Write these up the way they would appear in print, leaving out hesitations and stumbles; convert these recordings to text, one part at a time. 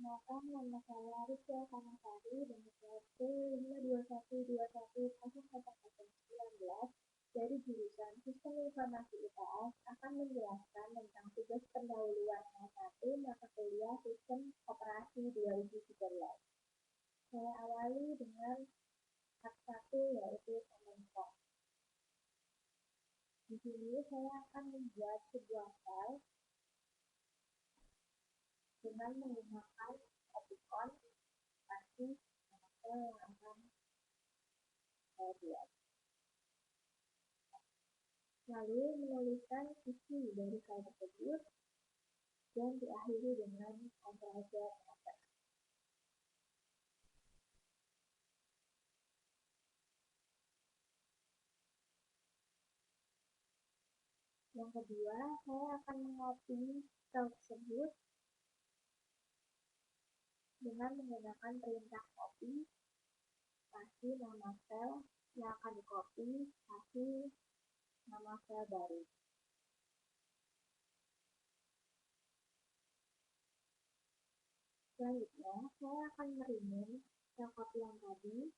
Perkenalkan, nama saya Rizka Kamasari dengan PLT 521210019 dari jurusan Sistem Informasi IPS akan menjelaskan tentang tugas pendahuluan S1 mata kuliah Sistem Operasi 2013. Saya awali dengan part 1 yaitu Komentar. Di sini saya akan membuat sebuah file dengan menggunakan emoticon pasti yang akan saya buat. Lalu menuliskan isi dari file tersebut dan diakhiri dengan kompresor enter. Yang kedua, saya akan mengcopy file tersebut dengan menggunakan perintah copy, kasih nama file yang akan di-copy, kasih nama file baru. Selanjutnya, saya akan merename file copy yang tadi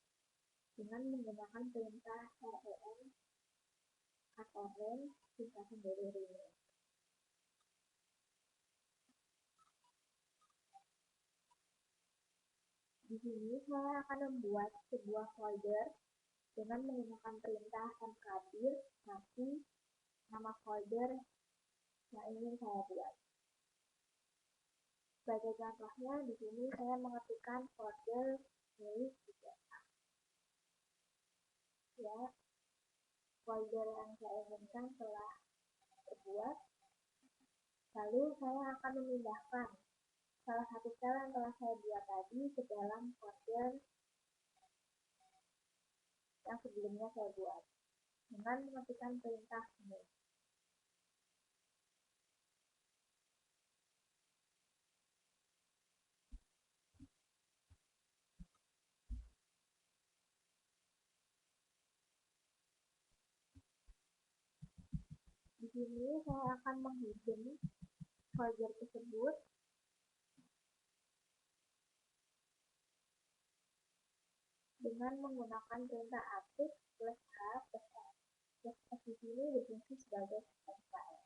dengan menggunakan perintah rem atau rem bisa sendiri rename. Di sini saya akan membuat sebuah folder dengan menggunakan perintah mkdir kasih nama folder yang ingin saya buat. Sebagai contohnya, di sini saya mengetikkan folder milik IPA. Ya, folder yang saya inginkan telah terbuat. Lalu saya akan memindahkan salah satu file yang telah saya buat tadi ke dalam folder yang sebelumnya saya buat dengan mengetikkan perintah move. Di sini saya akan menghidden folder tersebut dengan menggunakan perintah update +a+s. Di sini berfungsi sebagai file.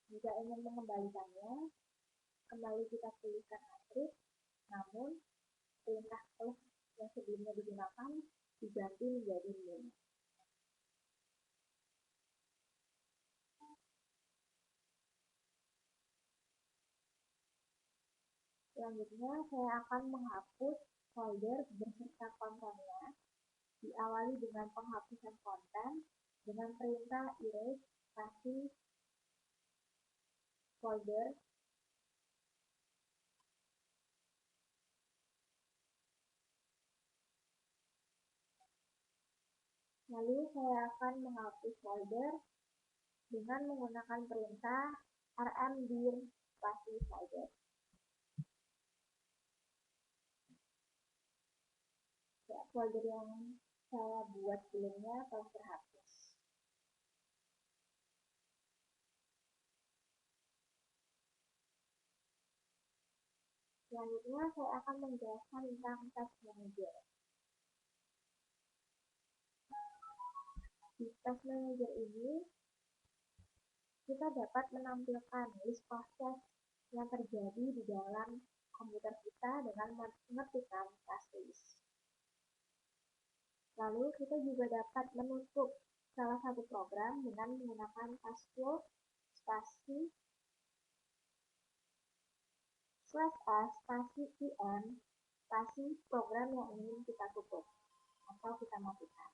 Jika ingin mengembalikannya, kembali kita tuliskan asterisk, namun perintah plus yang sebelumnya digunakan diganti menjadi min. Selanjutnya, saya akan menghapus folder beserta kontennya. Diawali dengan penghapusan konten dengan perintah erase kasih folder. Lalu saya akan menghapus folder dengan menggunakan perintah rmdir kasih folder. Ya, folder yang saya buat sebelumnya telah terhapus. Selanjutnya saya akan menjelaskan tentang task manager. Di task manager ini kita dapat menampilkan list proses yang terjadi di dalam komputer kita dengan mengetikkan task list. Lalu kita juga dapat menutup salah satu program dengan menggunakan task flow spasi /s spasi im spasi program yang ingin kita tutup atau kita matikan.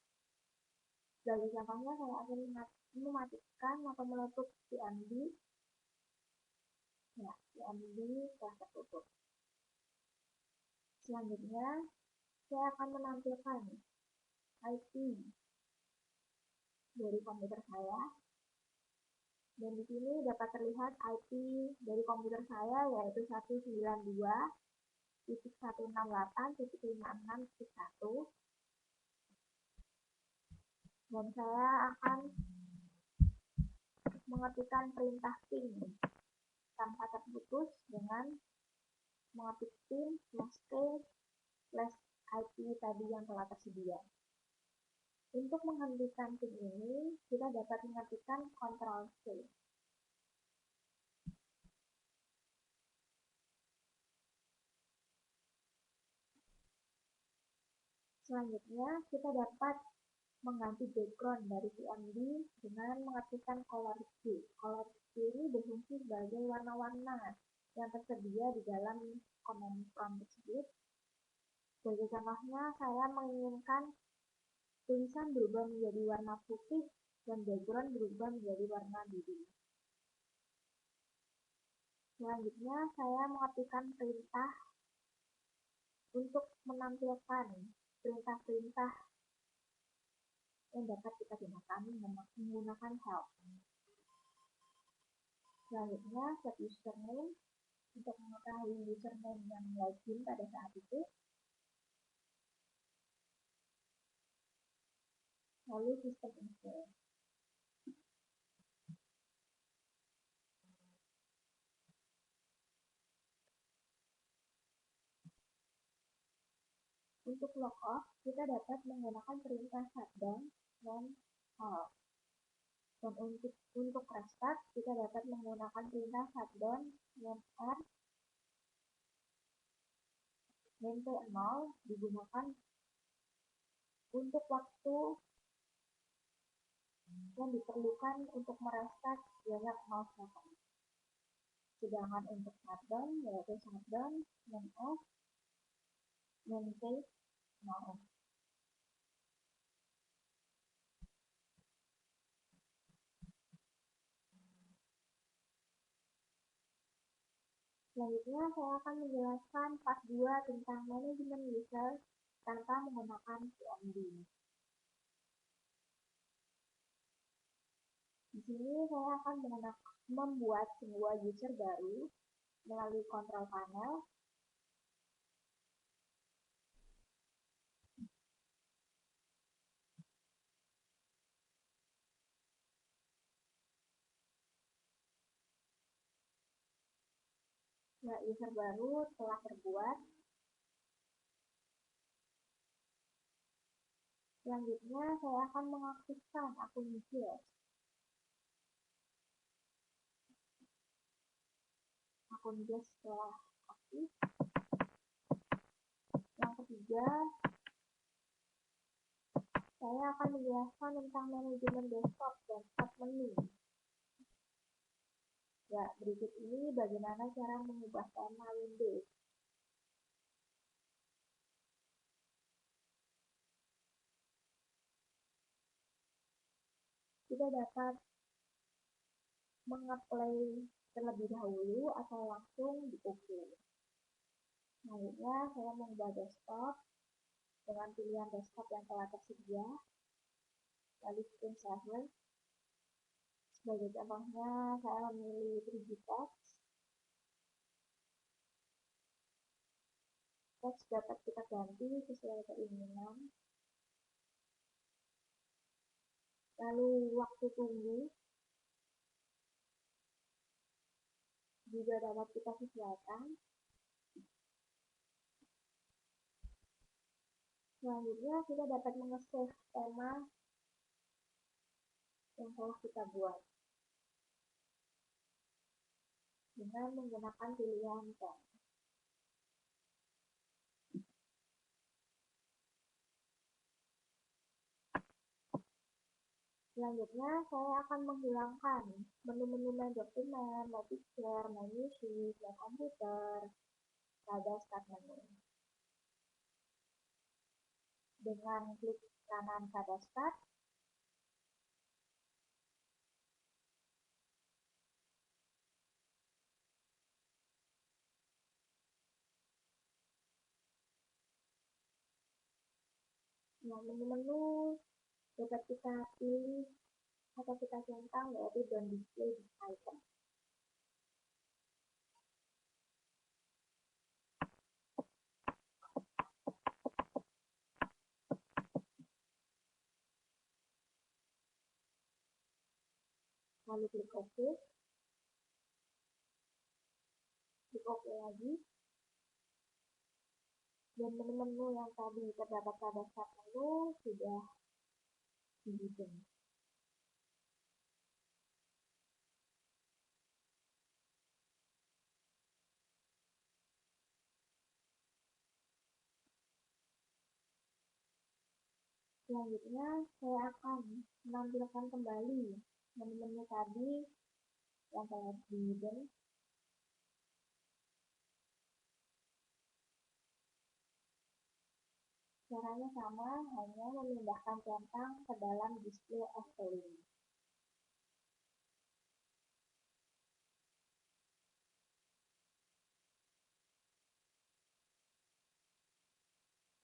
Sebagai contohnya, saya akan mematikan atau menutup cmd. Ya, cmd telah tertutup. Selanjutnya, saya akan menampilkan IP dari komputer saya. Dan di sini dapat terlihat IP dari komputer saya yaitu 192.168.56.1. Dan saya akan mengetikkan perintah ping tanpa terputus dengan mengetik pin /t/IP tadi yang telah tersedia. Untuk menghentikan pin ini, kita dapat mengetikkan Ctrl+C. Selanjutnya, kita dapat mengganti background dari CMD dengan mengetikkan color key. Color key ini berfungsi sebagai warna-warna yang tersedia di dalam command prompt tersebut. Sebagai contohnya, saya menginginkan tulisan berubah menjadi warna putih dan background berubah menjadi warna biru. Selanjutnya, saya mengetikkan perintah untuk menampilkan perintah-perintah yang dapat kita gunakan menggunakan help. Selanjutnya, set username untuk mengetahui username yang login pada saat itu. Lalu sistem info. Untuk logoff, kita dapat menggunakan perintah shutdown dan halt. Dan untuk restart, kita dapat menggunakan perintah shutdown dan R dan P0 digunakan untuk waktu yang diperlukan untuk merestart jarak 0 second. Sedangkan untuk shutdown, yaitu shutdown dan F dan P 0. Selanjutnya, saya akan menjelaskan part 2 tentang manajemen user tanpa menggunakan CMD. Di sini saya akan membuat sebuah user baru melalui control panel. Nah, user baru telah terbuat. Selanjutnya, saya akan mengaktifkan akun user. Akun guest telah aktif. Yang ketiga, saya akan menjelaskan tentang manajemen desktop dan start menu. Ya, berikut ini bagaimana cara mengubah tema Windows. Kita dapat mengapply terlebih dahulu atau langsung di OK. Selanjutnya, saya mengubah desktop dengan pilihan desktop yang telah tersedia, lalu screensaver. Sebagai contohnya, saya memilih 3G text. Teks dapat kita ganti sesuai keinginan. Lalu waktu tunggu juga dapat kita sesuaikan. Selanjutnya, kita dapat menge-save tema yang telah kita buat dengan menggunakan pilihan pen. Selanjutnya, saya akan menghilangkan menu-menu main dokumen, my picture, my music, my komputer pada start menu. Dengan klik kanan pada start, nah, menu-menu dapat kita pilih atau kita centang, yaitu don't display this item. Lalu klik OK. copy lagi, dan menu-menu yang tadi terdapat pada start menu sudah dibikin. Selanjutnya, saya akan menampilkan kembali menu-menu tadi yang telah dibikin. Caranya sama, hanya memindahkan centang ke dalam display as a link.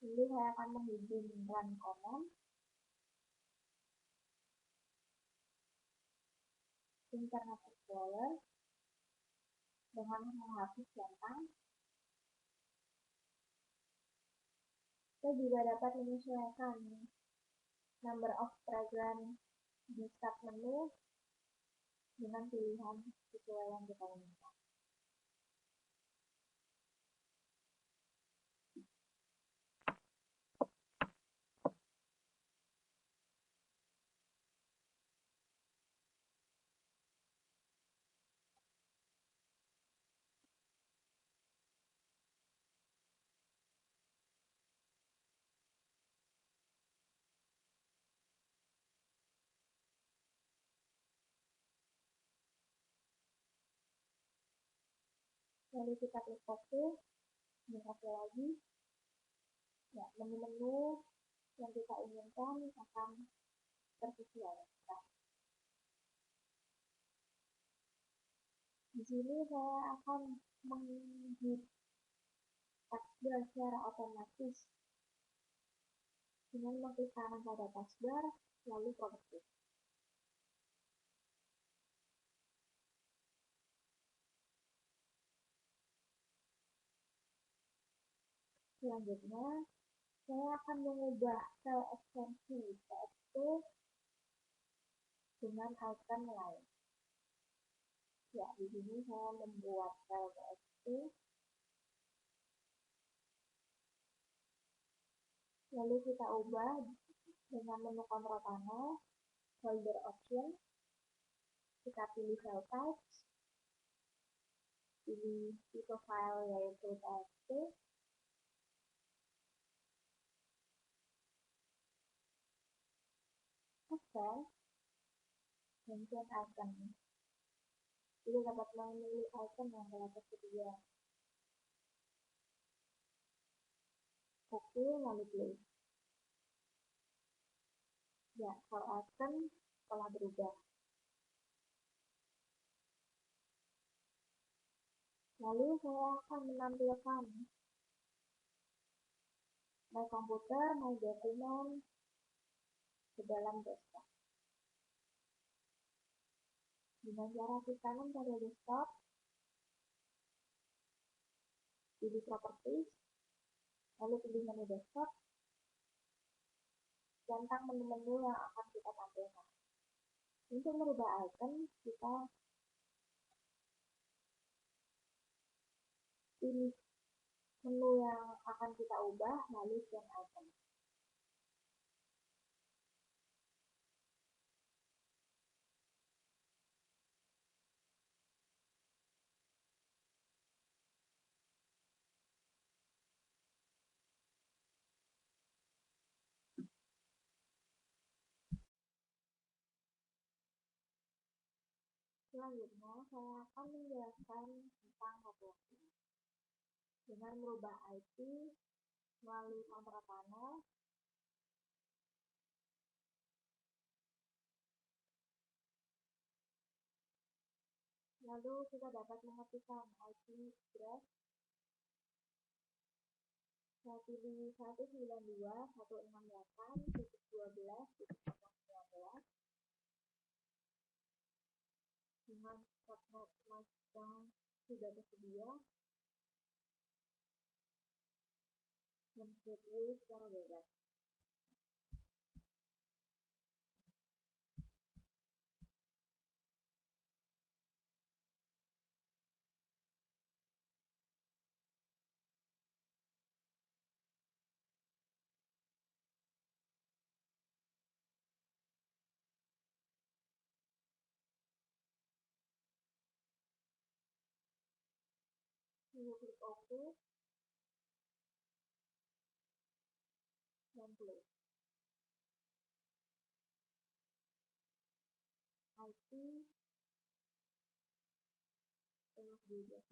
Lalu saya akan menghubung run command Internet Explorer dengan menghapus centang. Saya juga dapat menyesuaikan number of program di start menu dengan pilihan sesuai yang kita inginkan. Lalu kita klik OK, dan OK lagi. Ya, menu-menu yang kita inginkan akan tersesuai. Di sini saya akan menghidupkan taskbar secara otomatis dengan mengklik kanan pada taskbar, lalu properties. Selanjutnya, saya akan mengubah file ekstensi txt dengan icon lain. Ya, di sini saya membuat file txt, lalu kita ubah dengan menu control panel, folder option, kita pilih file type, pilih tipe file yaitu txt, save, dan change icon. Jadi dapat memilih icon yang telah tersedia. Oke, lalu play. Ya, file icon telah berubah. Lalu saya akan menampilkan My Computer, My Document ke dalam desktop. Dengan cara klik kanan pada desktop, pilih Properties, lalu pilih menu desktop, centang menu-menu yang akan kita tampilkan. Untuk merubah icon, kita pilih menu yang akan kita ubah, lalu change icon. Selanjutnya, saya akan menjelaskan tentang networking. Dengan merubah IP melalui control panel, lalu kita dapat mengetikkan IP address. Saya pilih 192.168.12.19 dengan subnet yang sudah tersedia dan gateway secara bebas. Lalu klik OK dan play. IT terus juga.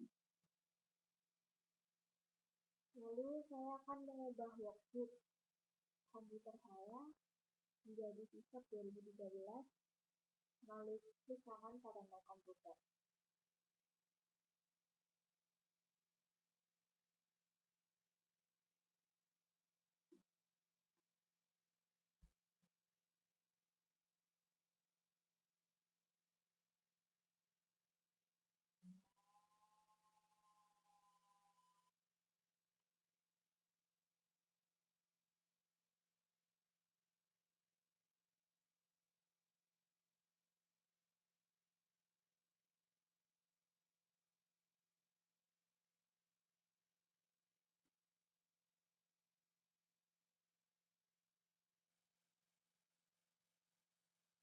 Lalu saya akan mengubah worksheet komputer saya menjadi sisap 2013 melalui klik kanan pada My Computer.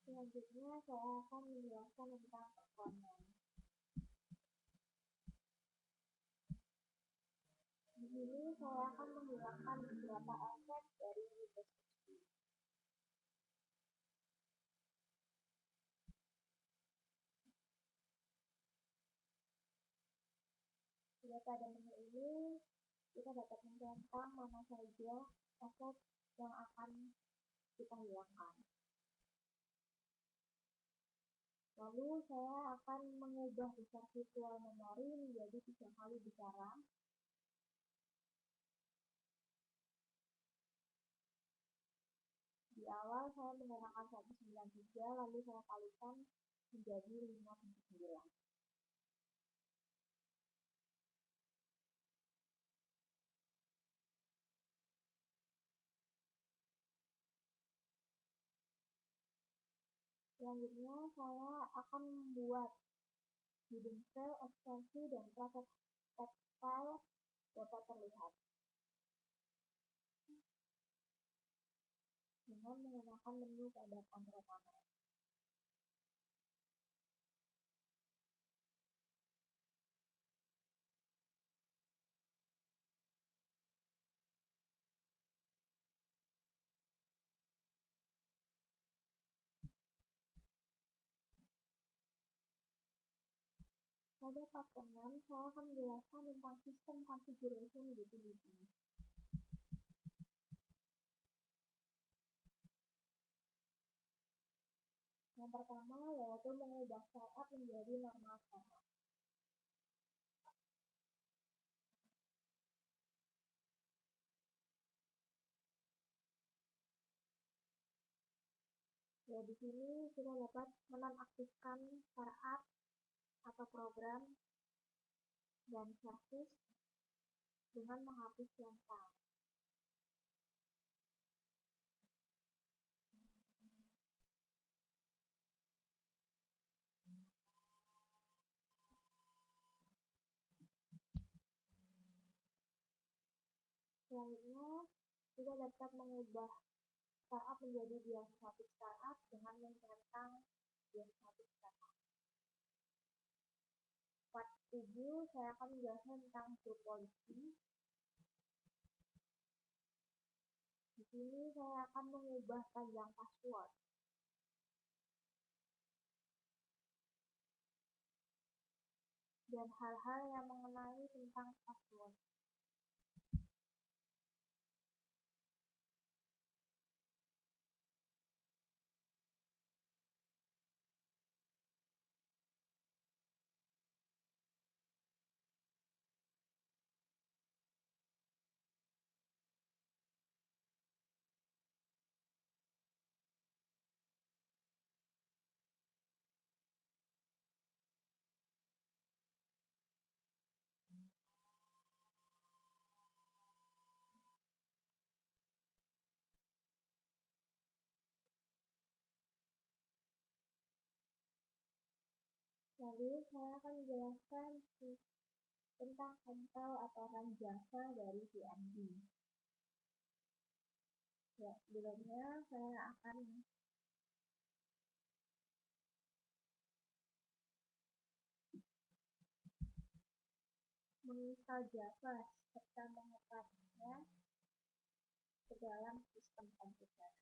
Selanjutnya saya akan menjelaskan tentang performance. Di sini saya akan menggunakan beberapa aset dari Windows XP. Pada menu ini kita dapat mencentang mana saja aset yang akan kita hilangkan. Lalu saya akan mengubah besar virtual memori menjadi 3 kali besar RAM. Di awal saya menggunakan 193, lalu saya kalikan menjadi 579. Selanjutnya saya akan membuat hidden cell, ekstensi, dan proses text file dapat terlihat dengan menggunakan menu pada kontrol panel. Pada part 6, saya akan menjelaskan tentang sistem configuration utility. Yang pertama yaitu mengubah startup menjadi normal startup. Ya, di sini kita dapat menonaktifkan startup atau program dan service dengan menghapus centang. Selanjutnya, kita dapat mengubah startup menjadi diagnostic startup dengan mencentang diagnostic startup. Part 7, saya akan menjelaskan tentang group policy. Di sini saya akan mengubah panjang password. Dan hal-hal yang mengenai tentang password. Lalu saya akan menjelaskan tentang sampel atau run jasa dari VMD. Ya, sebelumnya saya akan menginstal Java serta mengepaknya ke dalam sistem komputer.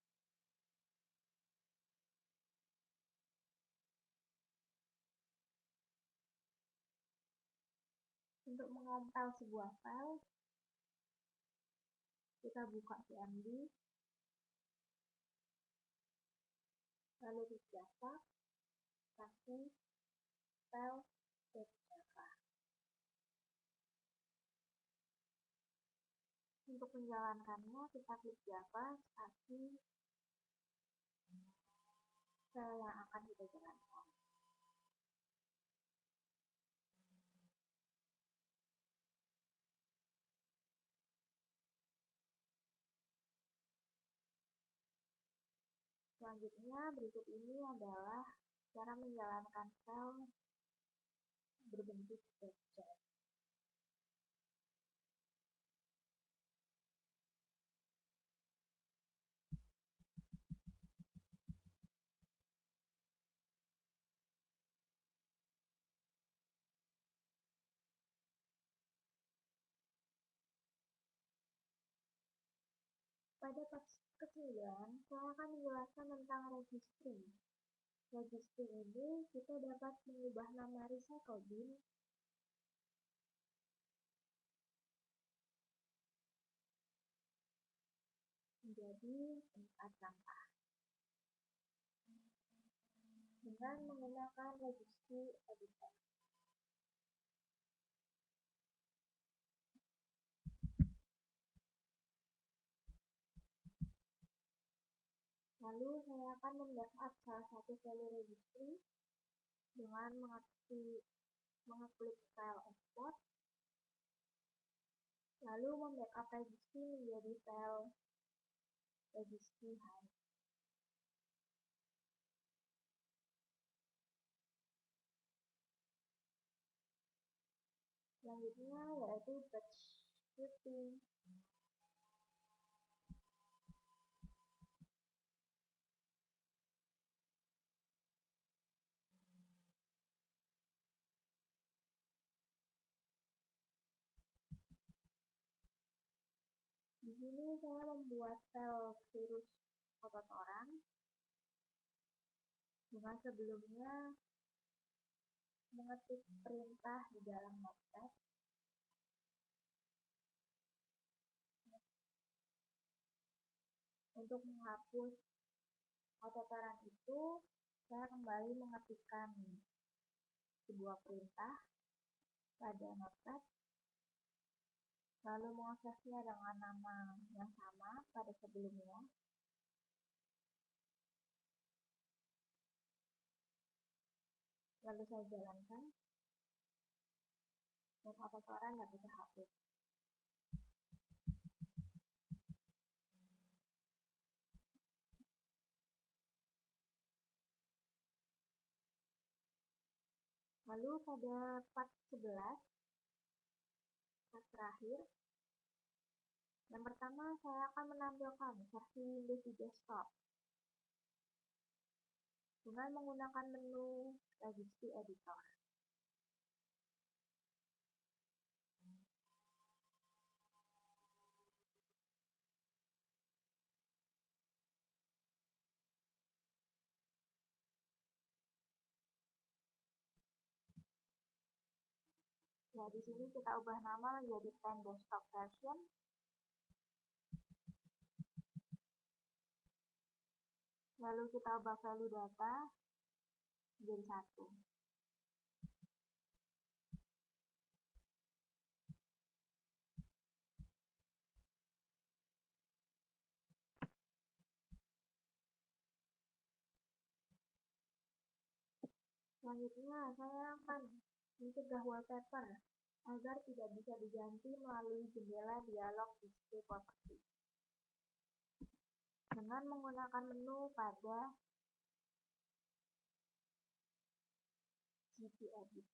Untuk mengompil sebuah file, kita buka cmd, lalu di Java, kasih file.java. Untuk menjalankannya, kita klik Java, kasih file yang akan kita jalankan. Selanjutnya, berikut ini adalah cara menjalankan file berbentuk objek. Pada part ke-9, saya akan menjelaskan tentang registry. Registry ini kita dapat mengubah nama recycle bin menjadi tempat sampah dengan menggunakan registry editor. Lalu saya akan membackup salah satu value registry dengan mengeklik file export, lalu membackup registry menjadi file registry hide. Selanjutnya yaitu batch scripting. Di sini saya membuat file virus otot orang dengan sebelumnya mengetik perintah di dalam notepad. Untuk menghapus otot orang itu, saya kembali mengetikkan sebuah perintah pada notepad, lalu mengaksesnya dengan nama yang sama pada sebelumnya. Lalu saya jalankan, dan otot orang dapat terhapus. Lalu pada part 11, part terakhir, yang pertama saya akan menampilkan versi Windows di desktop dengan menggunakan menu registry editor. Ya, di sini kita ubah nama menjadi 10 desktop version. Lalu kita ubah value data menjadi 1. Selanjutnya, saya akan mencegah wallpaper agar tidak bisa diganti melalui jendela dialog display property dengan menggunakan menu pada GPedit.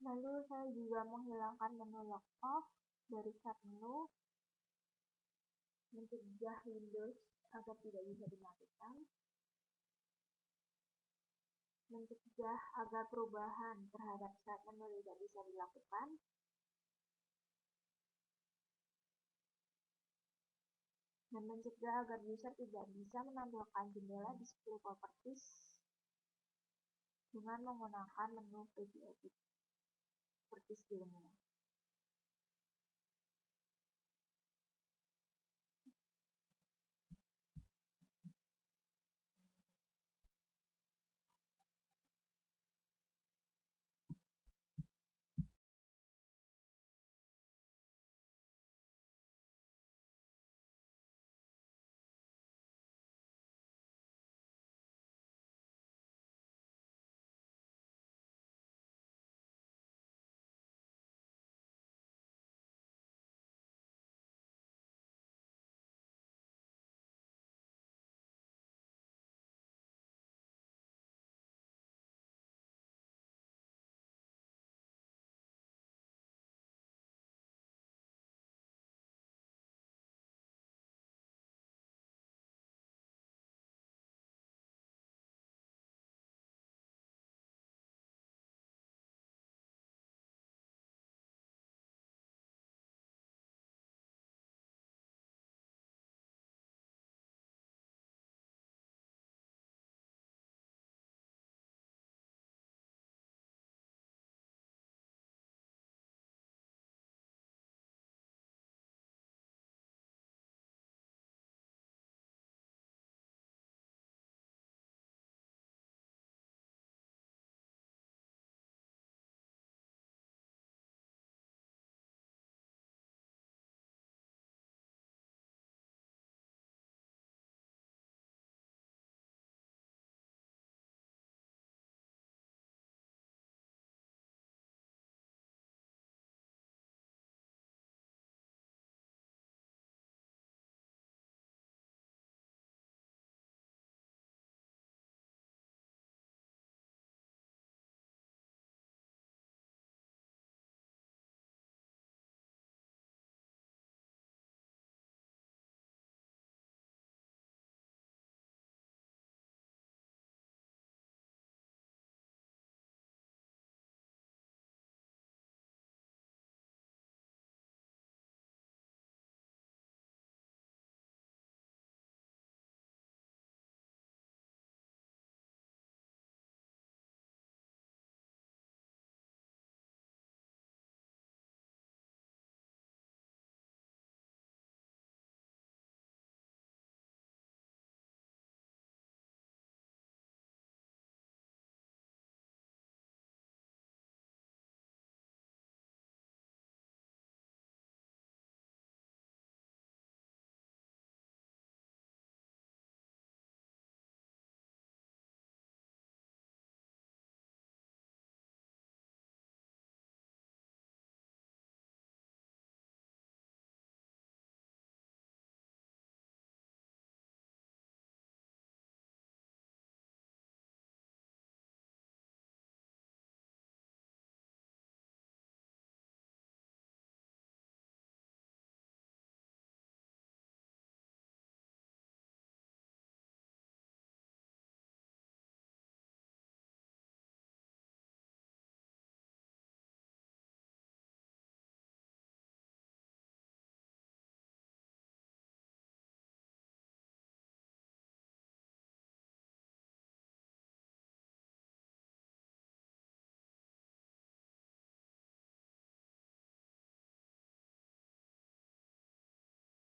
Lalu saya juga menghilangkan menu lock off dari start menu, mencegah Windows agar tidak bisa dimatikan, mencegah agar perubahan terhadap start menu tidak bisa dilakukan, dan mencegah agar user tidak bisa menampilkan jendela display properties dengan menggunakan menu preview edit seperti sebelumnya.